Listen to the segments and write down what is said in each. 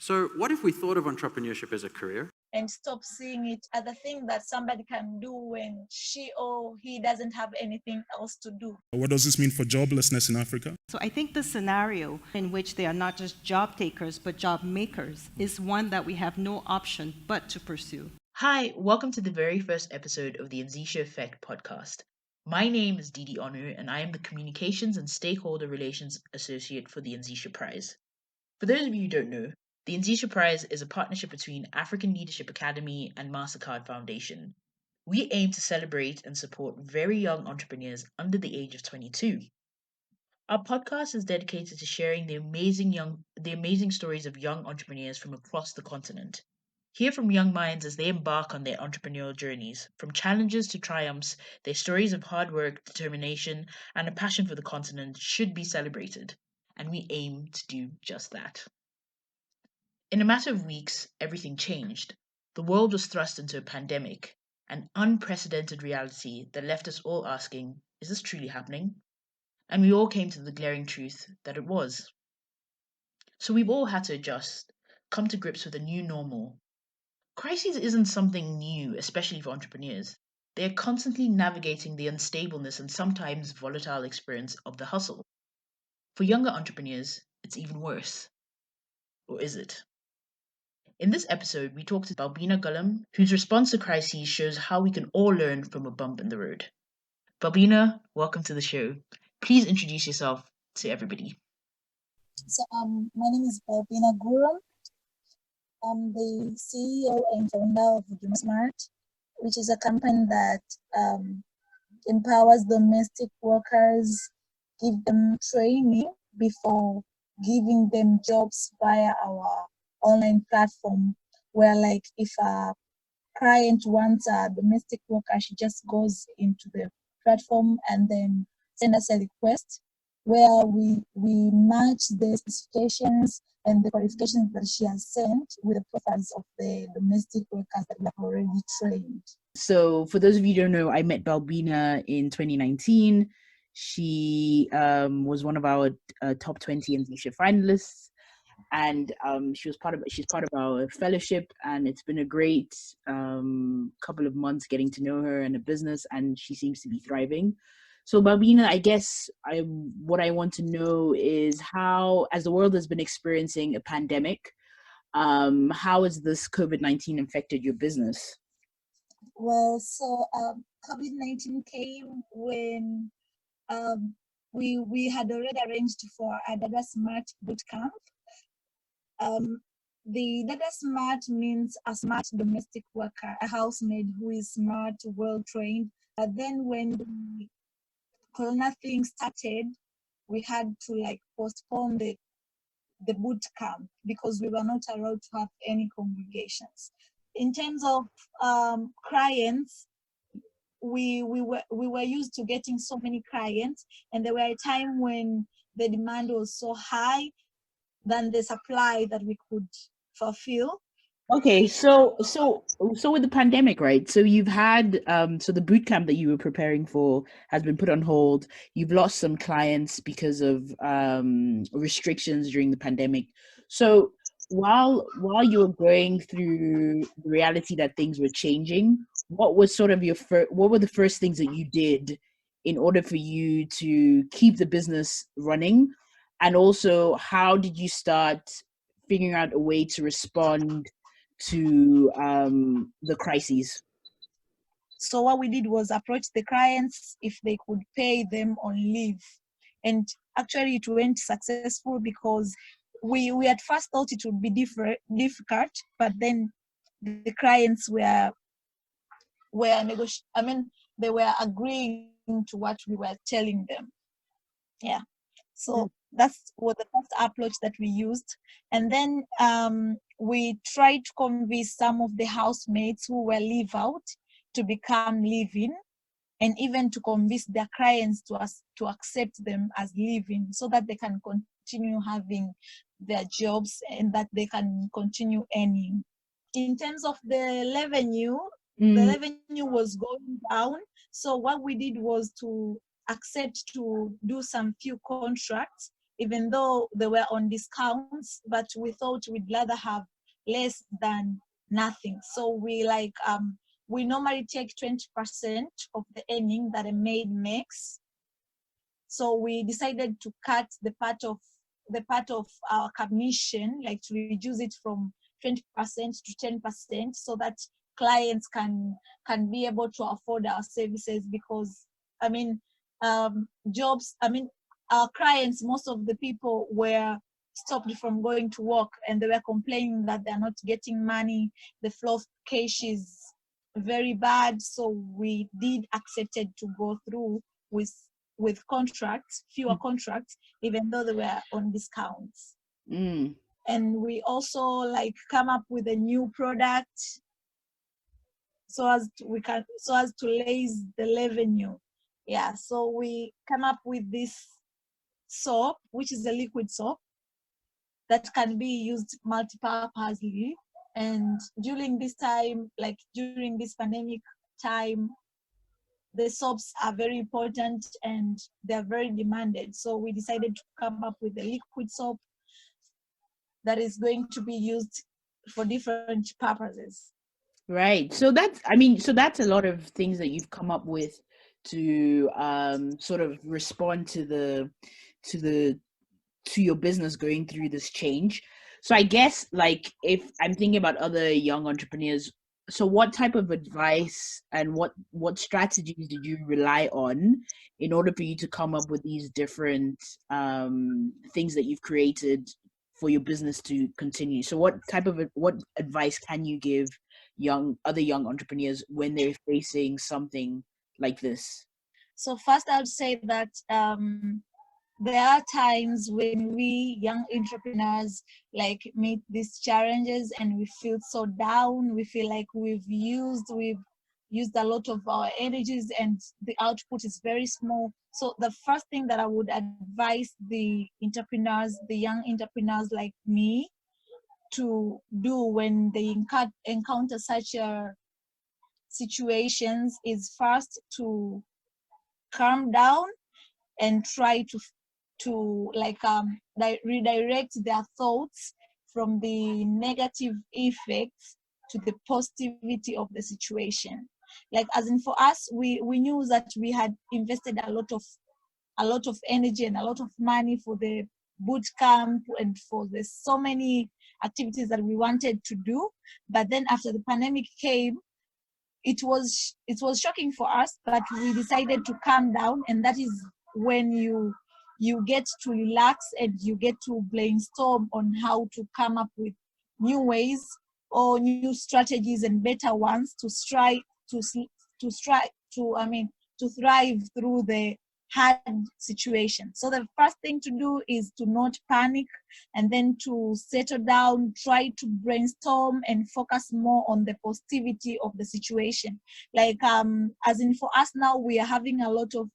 So what if we thought of entrepreneurship as a career? And stop seeing it as a thing that somebody can do when she or he doesn't have anything else to do. What does this mean for joblessness in Africa? So I think the scenario in which they are not just job takers, but job makers is one that we have no option but to pursue. Hi, welcome to the very first episode of the Anzisha Effect podcast. My name is Didi Onu, and I am the Communications and Stakeholder Relations Associate for the Anzisha Prize. For those of you who don't know, the Anzisha Prize is a partnership between African Leadership Academy and MasterCard Foundation. We aim to celebrate and support very young entrepreneurs under the age of 22. Our podcast is dedicated to sharing the amazing stories of young entrepreneurs from across the continent. Hear from young minds as they embark on their entrepreneurial journeys. From challenges to triumphs, their stories of hard work, determination, and a passion for the continent should be celebrated, and we aim to do just that. In a matter of weeks, everything changed. The world was thrust into a pandemic, an unprecedented reality that left us all asking, is this truly happening? And we all came to the glaring truth that it was. So we've all had to adjust, come to grips with a new normal. Crises isn't something new, especially for entrepreneurs. They are constantly navigating the unstableness and sometimes volatile experience of the hustle. For younger entrepreneurs, it's even worse. Or is it? In this episode, we talked to Balbina Gulam, whose response to crises shows how we can all learn from a bump in the road. Balbina, welcome to the show. Please introduce yourself to everybody. So my name is Balbina Gulam. I'm the CEO and founder of Smart, which is a company that empowers domestic workers, give them training before giving them jobs via our online platform, where like if a client wants a domestic worker, she just goes into the platform and then send us a request where we match the specifications and the qualifications that she has sent with the profiles of the domestic workers that we have already trained. So for those of you who don't know, I met Balbina in 2019. She was one of our top 20 Anzisha finalists, and she's part of our fellowship, and it's been a great couple of months getting to know her and her business, and she seems to be thriving. So Balbina, I guess what I want to know is how, as the world has been experiencing a pandemic, how has this COVID-19 affected your business? Well, so COVID-19 came when we had already arranged for a Dada Smart bootcamp. The Dada Smart means a smart domestic worker, a housemaid who is smart, well-trained. But then when the Corona thing started, we had to postpone the boot camp because we were not allowed to have any congregations. In terms of clients, we were used to getting so many clients, and there were a time when the demand was so high than the supply that we could fulfill. Okay, so with the pandemic, right? So you've had so the boot camp that you were preparing for has been put on hold. You've lost some clients because of restrictions during the pandemic. So while you were going through the reality that things were changing, what was sort of what were the first things that you did in order for you to keep the business running? And also, how did you start figuring out a way to respond to the crises? So what we did was approach the clients if they could pay them on leave. And actually it went successful because we at first thought it would be difficult, but then the clients were they were agreeing to what we were telling them. Yeah. So that's what the first approach that we used. And then we tried to convince some of the housemates who were leave out to become live-in, and even to convince their clients to accept them as live-in so that they can continue having their jobs and that they can continue earning. In terms of the revenue, the revenue was going down. So what we did was to accept to do some few contracts even though they were on discounts, but we thought we'd rather have less than nothing. So we we normally take 20% of the earning that a maid makes. So we decided to cut the part of our commission, like to reduce it from 20% to 10%, so that clients can be able to afford our services. Because our clients, most of the people were stopped from going to work, and they were complaining that they're not getting money. The flow of cash is very bad. So we did accepted to go through with contracts, fewer contracts, even though they were on discounts. And we also come up with a new product so as to raise the revenue. Yeah, so we come up with this soap, which is a liquid soap that can be used multi-purposely. And during this time, during this pandemic time, the soaps are very important and they're very demanded. So we decided to come up with a liquid soap that is going to be used for different purposes. Right. So that's a lot of things that you've come up with to sort of respond to your business going through this change. So I guess if I'm thinking about other young entrepreneurs, so what type of advice and what strategies did you rely on in order for you to come up with these different things that you've created for your business to continue? So what advice can you give other young entrepreneurs when they're facing something like this? So first, I would say that there are times when we young entrepreneurs meet these challenges and we feel so down. We feel like we've used a lot of our energies and the output is very small. So the first thing that I would advise the young entrepreneurs like me to do when they encounter such situations is first to calm down and try to redirect their thoughts from the negative effects to the positivity of the situation. As in for us, we knew that we had invested a lot of energy and a lot of money for the boot camp and for the so many activities that we wanted to do. But then after the pandemic came, it was shocking for us, but we decided to calm down, and that is when you get to relax and you get to brainstorm on how to come up with new ways or new strategies and better ones to thrive through the hard situation. So the first thing to do is to not panic, and then to settle down, try to brainstorm and focus more on the positivity of the situation. As in for us now, we are having a lot of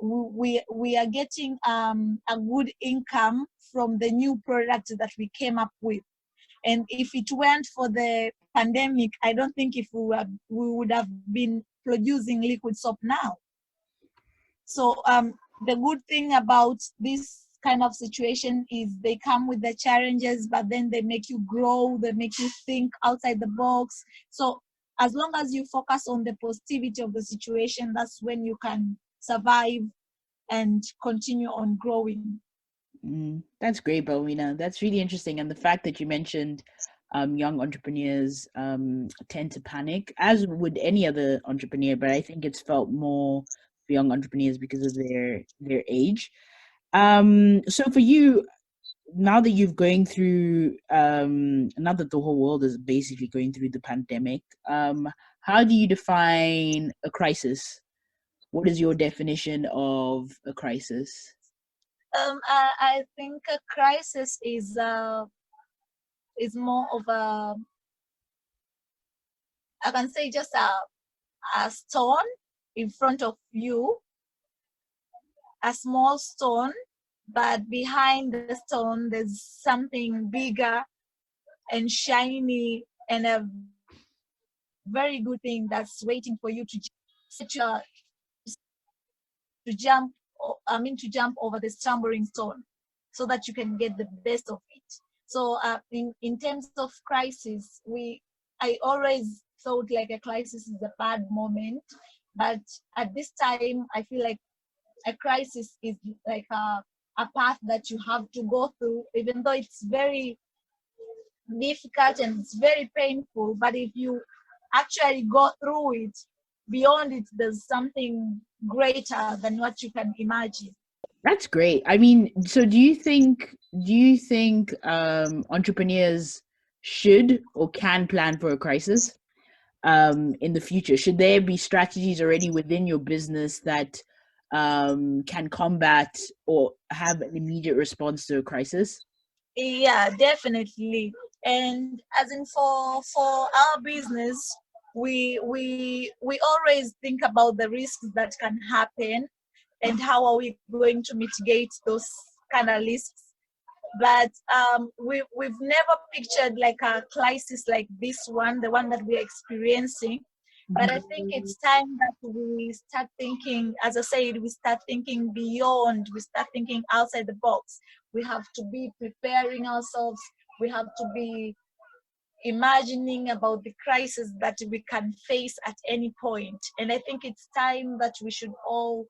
we are getting a good income from the new products that we came up with. And if it weren't for the pandemic, I don't think if we would have been producing liquid soap now. So the good thing about this kind of situation is they come with the challenges, but then they make you grow, they make you think outside the box. So as long as you focus on the positivity of the situation, that's when you can survive and continue on growing. That's great, Balbina. That's really interesting. And the fact that you mentioned young entrepreneurs tend to panic, as would any other entrepreneur, but I think it's felt more for young entrepreneurs because of their age. So for you, now that you're going through, now that the whole world is basically going through the pandemic, how do you define a crisis? What is your definition of a crisis? I think a crisis is more of a, I can say, just a stone in front of you, a small stone, but behind the stone there's something bigger and shiny and a very good thing that's waiting for you to jump over the stumbling stone. so that you can get the best of it. So in terms of crisis, I always thought like a crisis is a bad moment, but at this time I feel like a crisis is like a path that you have to go through, even though it's very difficult and it's very painful. But if you actually go through it, beyond it, there's something greater than what you can imagine. That's great. I mean, so do you think entrepreneurs should or can plan for a crisis in the future? Should there be strategies already within your business that can combat or have an immediate response to a crisis? Yeah, definitely. And as in for our business, we always think about the risks that can happen and how are we going to mitigate those kind of risks. But we've never pictured like a crisis like this one, the one that we're experiencing. But I think it's time that we start thinking, as I said, we start thinking beyond, we start thinking outside the box. We have to be preparing ourselves. We have to be imagining about the crisis that we can face at any point. And I think it's time that we should all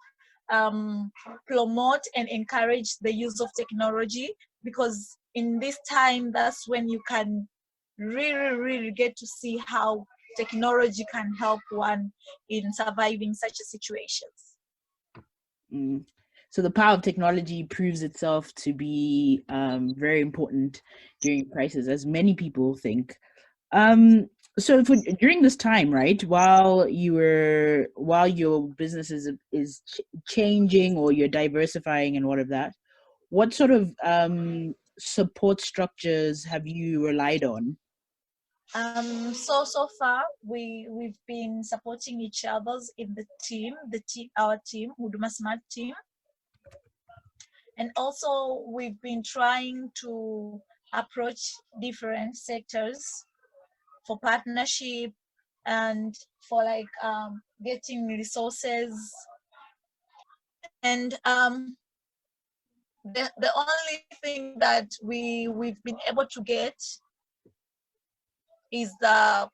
promote and encourage the use of technology, because in this time, that's when you can really get to see how technology can help one in surviving such a situations. Mm. So the power of technology proves itself to be very important during a crisis, as many people think. So during this time, right, while your business is changing or you're diversifying and all of that, what sort of support structures have you relied on? So far we've been supporting each other's in our team, Huduma Smart team. And also we've been trying to approach different sectors for partnership and for like getting resources. And the only thing that we've been able to get is the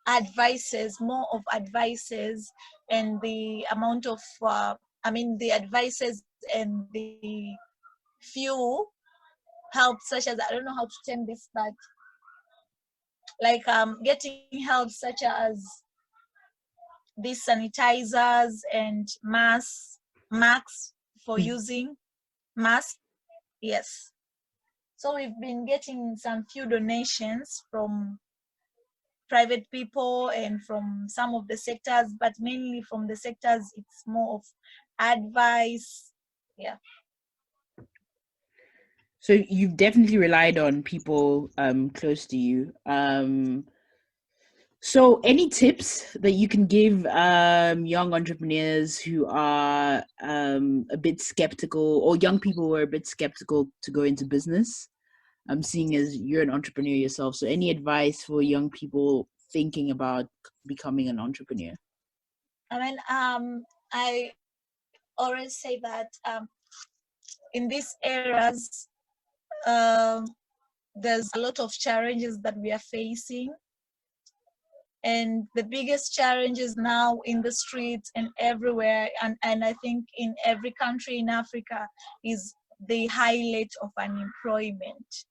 advices, more of advices, and the amount of the advices and the few help, such as, I don't know how to term this, but like getting help such as these sanitizers and masks for using masks. Yes. So we've been getting some few donations from private people and from some of the sectors, but mainly from the sectors, it's more of advice. Yeah. So you've definitely relied on people close to you. So any tips that you can give young entrepreneurs who are a bit skeptical, or young people who are a bit skeptical to go into business? Seeing as you're an entrepreneur yourself, so any advice for young people thinking about becoming an entrepreneur? I always say that in these eras, there's a lot of challenges that we are facing. And the biggest challenges now in the streets and everywhere, and I think in every country in Africa, is the high rate of unemployment.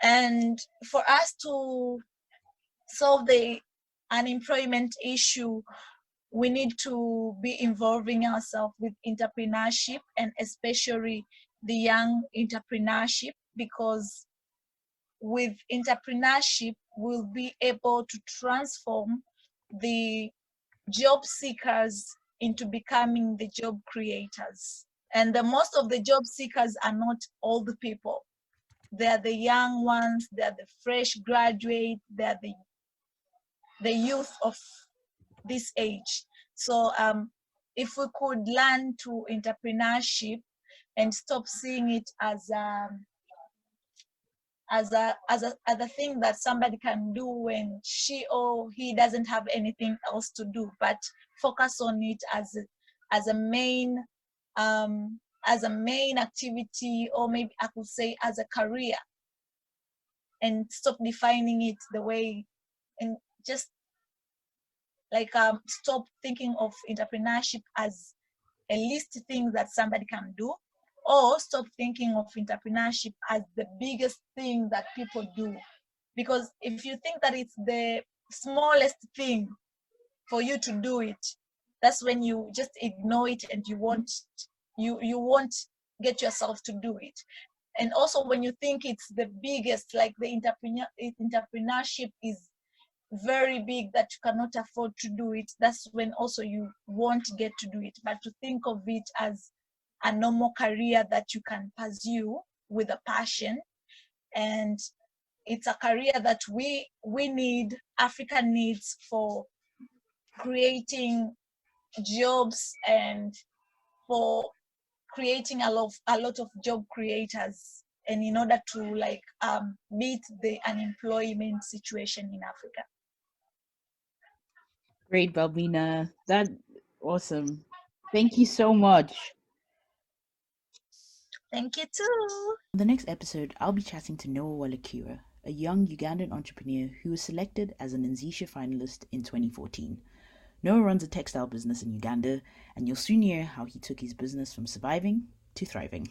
And for us to solve the unemployment issue, we need to be involving ourselves with entrepreneurship, and especially the young entrepreneurship, because with entrepreneurship, we'll be able to transform the job seekers into becoming the job creators. And most of the job seekers are not old people. They're the young ones, they're the fresh graduate, they're the youth of this age. So if we could learn to entrepreneurship and stop seeing it as a thing that somebody can do when she or he doesn't have anything else to do, but focus on it as a main as a main activity, or maybe I could say as a career, and stop defining it the way, and just like stop thinking of entrepreneurship as a least thing that somebody can do, or stop thinking of entrepreneurship as the biggest thing that people do. Because if you think that it's the smallest thing for you to do it, that's when you just ignore it and you won't get yourself to do it. And also when you think it's the biggest, like the entrepreneurship is very big that you cannot afford to do it, that's when also you won't get to do it. But to think of it as a normal career that you can pursue with a passion, and it's a career that we need, Africa needs, for creating jobs and for creating a lot of job creators, and in order to like beat the unemployment situation in Africa. Great, Balbina. That's awesome. Thank you so much. Thank you too. In the next episode, I'll be chatting to Noah Walakira, a young Ugandan entrepreneur who was selected as an Anzisha finalist in 2014. Noah runs a textile business in Uganda, and you'll soon hear how he took his business from surviving to thriving.